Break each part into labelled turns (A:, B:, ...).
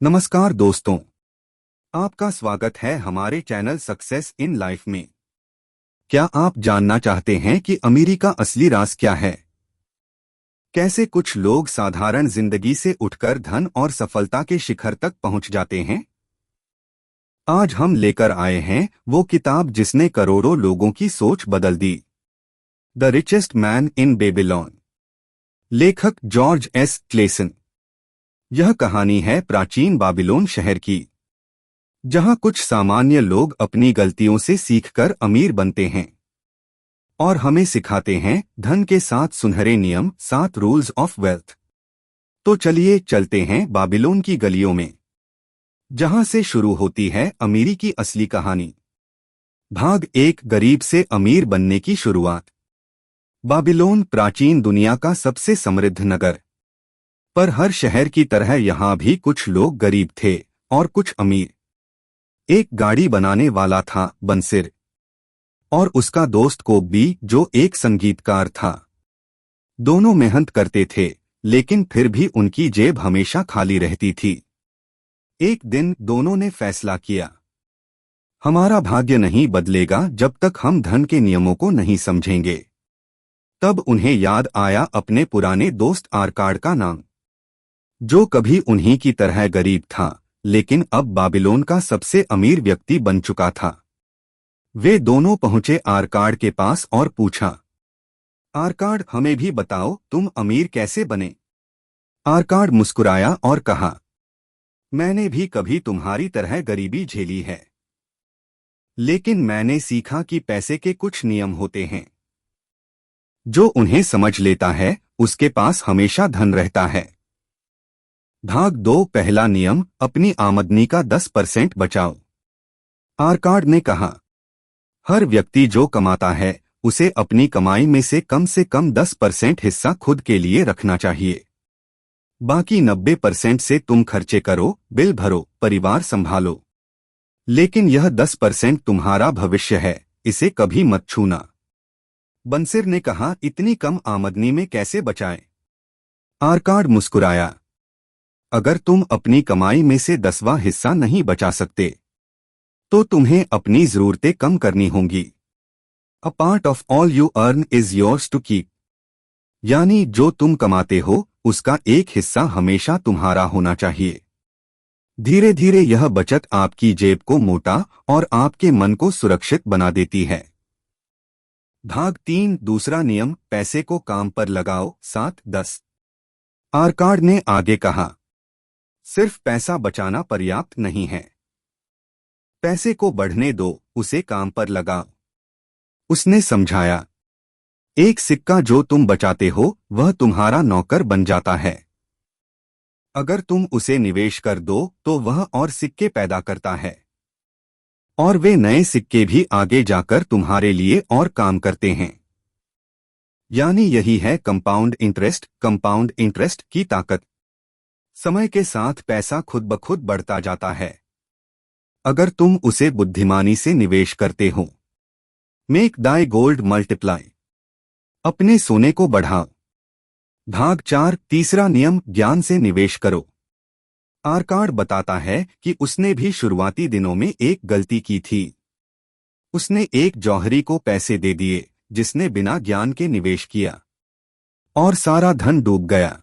A: नमस्कार दोस्तों, आपका स्वागत है हमारे चैनल सक्सेस इन लाइफ में। क्या आप जानना चाहते हैं कि अमीरी का असली राज क्या है? कैसे कुछ लोग साधारण जिंदगी से उठकर धन और सफलता के शिखर तक पहुंच जाते हैं? आज हम लेकर आए हैं वो किताब जिसने करोड़ों लोगों की सोच बदल दी। The richest man in Babylon. लेखक जॉर्ज एस क्लेसन। यह कहानी है प्राचीन बाबिलोन शहर की, जहां कुछ सामान्य लोग अपनी गलतियों से सीखकर अमीर बनते हैं और हमें सिखाते हैं धन के 7 सुनहरे नियम, 7 रूल्स ऑफ वेल्थ। तो चलिए चलते हैं बाबिलोन की गलियों में, जहां से शुरू होती है अमीरी की असली कहानी। भाग 1, गरीब से अमीर बनने की शुरुआत। बाबिलोन प्राचीन दुनिया का सबसे समृद्ध नगर, पर हर शहर की तरह यहां भी कुछ लोग गरीब थे और कुछ अमीर। एक गाड़ी बनाने वाला था बंसिर, और उसका दोस्त कोब्बी, जो एक संगीतकार था। दोनों मेहनत करते थे, लेकिन फिर भी उनकी जेब हमेशा खाली रहती थी। एक दिन दोनों ने फैसला किया, हमारा भाग्य नहीं बदलेगा जब तक हम धन के नियमों को नहीं समझेंगे। तब उन्हें याद आया अपने पुराने दोस्त आर्काड का नाम, जो कभी उन्हीं की तरह गरीब था, लेकिन अब बाबिलोन का सबसे अमीर व्यक्ति बन चुका था। वे दोनों पहुंचे आर्काड के पास और पूछा, आर्काड, हमें भी बताओ, तुम अमीर कैसे बने? आर्काड मुस्कुराया और कहा, मैंने भी कभी तुम्हारी तरह गरीबी झेली है, लेकिन मैंने सीखा कि पैसे के कुछ नियम होते हैं। जो उन्हें समझ लेता है, उसके पास हमेशा धन रहता है। भाग 2, पहला नियम, अपनी आमदनी का 10% बचाओ। आर्काड ने कहा, हर व्यक्ति जो कमाता है, उसे अपनी कमाई में से कम 10% हिस्सा खुद के लिए रखना चाहिए। बाकी 90% से तुम खर्चे करो, बिल भरो, परिवार संभालो। लेकिन यह 10% तुम्हारा भविष्य है, इसे कभी मत छूना। बंसिर ने कहा, इतनी कम आमदनी में कैसे बचाएं? आर्काड मुस्कुराया, अगर तुम अपनी कमाई में से 10वां हिस्सा नहीं बचा सकते, तो तुम्हें अपनी जरूरतें कम करनी होंगी। A part of all you earn is yours to keep. यानी जो तुम कमाते हो, उसका एक हिस्सा हमेशा तुम्हारा होना चाहिए। धीरे धीरे यह बचत आपकी जेब को मोटा और आपके मन को सुरक्षित बना देती है। भाग 3, दूसरा नियम, पैसे को काम पर लगाओ, 7-10। आर्काड ने आगे कहा, सिर्फ पैसा बचाना पर्याप्त नहीं है। पैसे को बढ़ने दो, उसे काम पर लगाओ। उसने समझाया, एक सिक्का जो तुम बचाते हो, वह तुम्हारा नौकर बन जाता है। अगर तुम उसे निवेश कर दो, तो वह और सिक्के पैदा करता है, और वे नए सिक्के भी आगे जाकर तुम्हारे लिए और काम करते हैं। यानी यही है कंपाउंड इंटरेस्ट की ताकत। समय के साथ पैसा खुद ब खुद बढ़ता जाता है, अगर तुम उसे बुद्धिमानी से निवेश करते हो। मेक दाई गोल्ड मल्टीप्लाई। अपने सोने को बढ़ाओ। भाग 4, तीसरा नियम, ज्ञान से निवेश करो। आर्काड बताता है कि उसने भी शुरुआती दिनों में एक गलती की थी। उसने एक जौहरी को पैसे दे दिए, जिसने बिना ज्ञान के निवेश किया, और सारा धन डूब गया।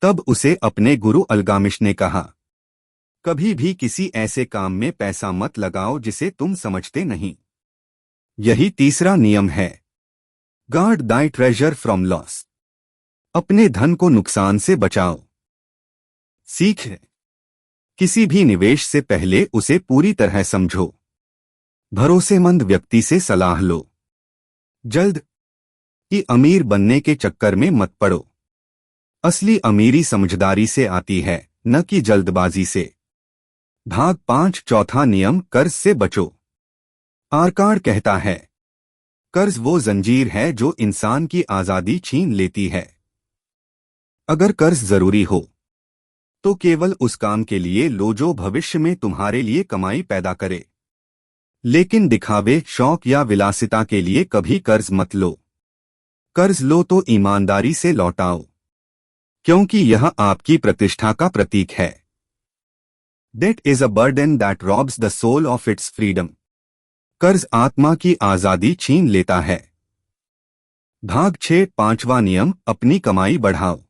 A: तब उसे अपने गुरु अल्गामिश ने कहा, कभी भी किसी ऐसे काम में पैसा मत लगाओ जिसे तुम समझते नहीं। यही तीसरा नियम है, guard Dai treasure from loss. अपने धन को नुकसान से बचाओ। सीख, किसी भी निवेश से पहले उसे पूरी तरह समझो। भरोसेमंद व्यक्ति से सलाह लो। जल्द की अमीर बनने के चक्कर में मत पड़ो। असली अमीरी समझदारी से आती है, न कि जल्दबाजी से। भाग 5, चौथा नियम, कर्ज से बचो। आर्काड कहता है, कर्ज वो जंजीर है जो इंसान की आजादी छीन लेती है। अगर कर्ज जरूरी हो, तो केवल उस काम के लिए लो जो भविष्य में तुम्हारे लिए कमाई पैदा करे। लेकिन दिखावे, शौक या विलासिता के लिए कभी कर्ज मत लो। कर्ज लो तो ईमानदारी से लौटाओ, क्योंकि यह आपकी प्रतिष्ठा का प्रतीक है। Debt is a burden that robs the soul of its freedom. कर्ज आत्मा की आजादी छीन लेता है। भाग 6 पांचवा नियम, अपनी कमाई बढ़ाओ।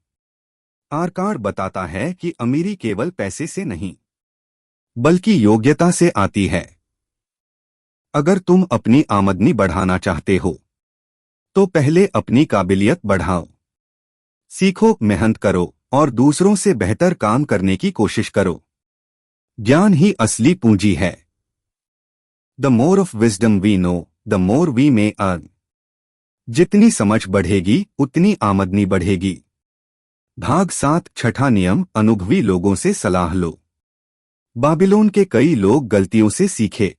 A: आर्काड बताता है कि अमीरी केवल पैसे से नहीं बल्कि योग्यता से आती है। अगर तुम अपनी आमदनी बढ़ाना चाहते हो तो पहले अपनी काबिलियत बढ़ाओ। सीखो, मेहनत करो और दूसरों से बेहतर काम करने की कोशिश करो। ज्ञान ही असली पूंजी है। The more of wisdom we know, the more we may earn. जितनी समझ बढ़ेगी उतनी आमदनी बढ़ेगी। भाग 7 छठा नियम, अनुभवी लोगों से सलाह लो। बाबिलोन के कई लोग गलतियों से सीखे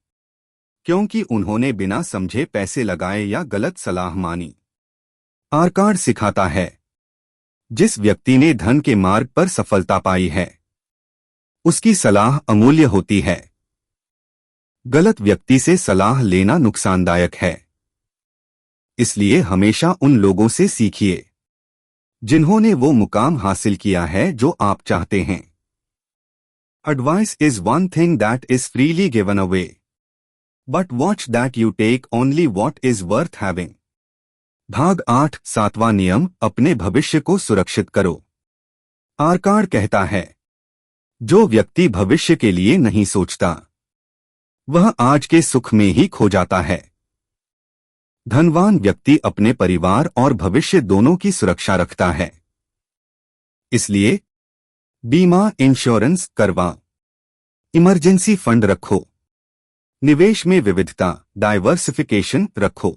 A: क्योंकि उन्होंने बिना समझे पैसे लगाए या गलत सलाह मानी। आर्काड सिखाता है, जिस व्यक्ति ने धन के मार्ग पर सफलता पाई है उसकी सलाह अमूल्य होती है। गलत व्यक्ति से सलाह लेना नुकसानदायक है। इसलिए हमेशा उन लोगों से सीखिए जिन्होंने वो मुकाम हासिल किया है जो आप चाहते हैं। Advice is one thing that is freely given away. But watch that you take only what is worth having. भाग 8 सातवां नियम, अपने भविष्य को सुरक्षित करो। आर्काड कहता है, जो व्यक्ति भविष्य के लिए नहीं सोचता वह आज के सुख में ही खो जाता है। धनवान व्यक्ति अपने परिवार और भविष्य दोनों की सुरक्षा रखता है। इसलिए बीमा, इंश्योरेंस करवा, इमरजेंसी फंड रखो। निवेश में विविधता, डाइवर्सिफिकेशन रखो।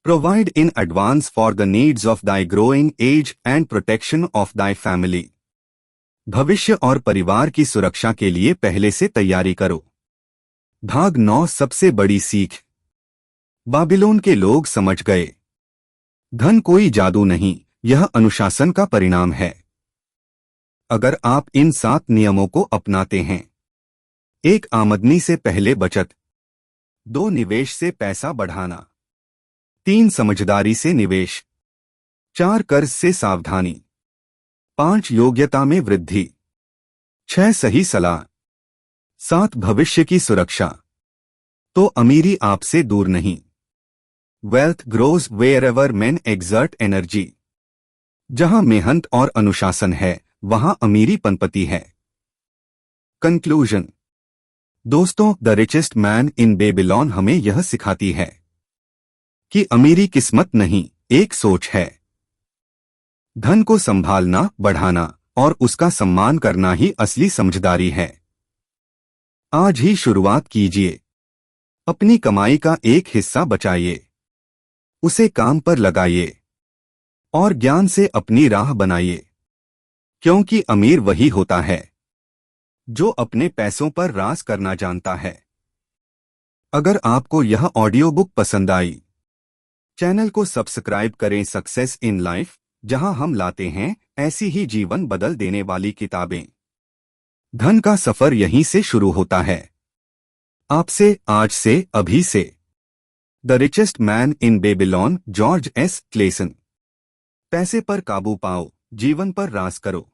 A: Provide in advance for the needs of thy growing age and protection of thy family. भविष्य और परिवार की सुरक्षा के लिए पहले से तैयारी करो। भाग 9 सबसे बड़ी सीख। बाबिलोन के लोग समझ गए, धन कोई जादू नहीं, यह अनुशासन का परिणाम है। अगर आप इन 7 नियमों को अपनाते हैं, 1 आमदनी से पहले बचत, 2 निवेश से पैसा बढ़ाना, 3 समझदारी से निवेश, 4 कर्ज से सावधानी, 5 योग्यता में वृद्धि, 6 सही सलाह, 7 भविष्य की सुरक्षा, तो अमीरी आपसे दूर नहीं। Wealth grows wherever main exert energy. जहां मेहनत और अनुशासन है वहां अमीरी पनपती है। कंक्लूजन। दोस्तों, the richest man in Babylon हमें यह सिखाती है कि अमीरी किस्मत नहीं, एक सोच है। धन को संभालना, बढ़ाना और उसका सम्मान करना ही असली समझदारी है। आज ही शुरुआत कीजिए। अपनी कमाई का एक हिस्सा बचाइए, उसे काम पर लगाइए और ज्ञान से अपनी राह बनाइए, क्योंकि अमीर वही होता है जो अपने पैसों पर राज करना जानता है। अगर आपको यह ऑडियो बुक पसंद आई, चैनल को सब्सक्राइब करें। सक्सेस इन लाइफ, जहां हम लाते हैं ऐसी ही जीवन बदल देने वाली किताबें। धन का सफर यहीं से शुरू होता है, आपसे, आज से, अभी से। The richest man in Babylon, George S Klaassen. पैसे पर काबू पाओ, जीवन पर राज करो।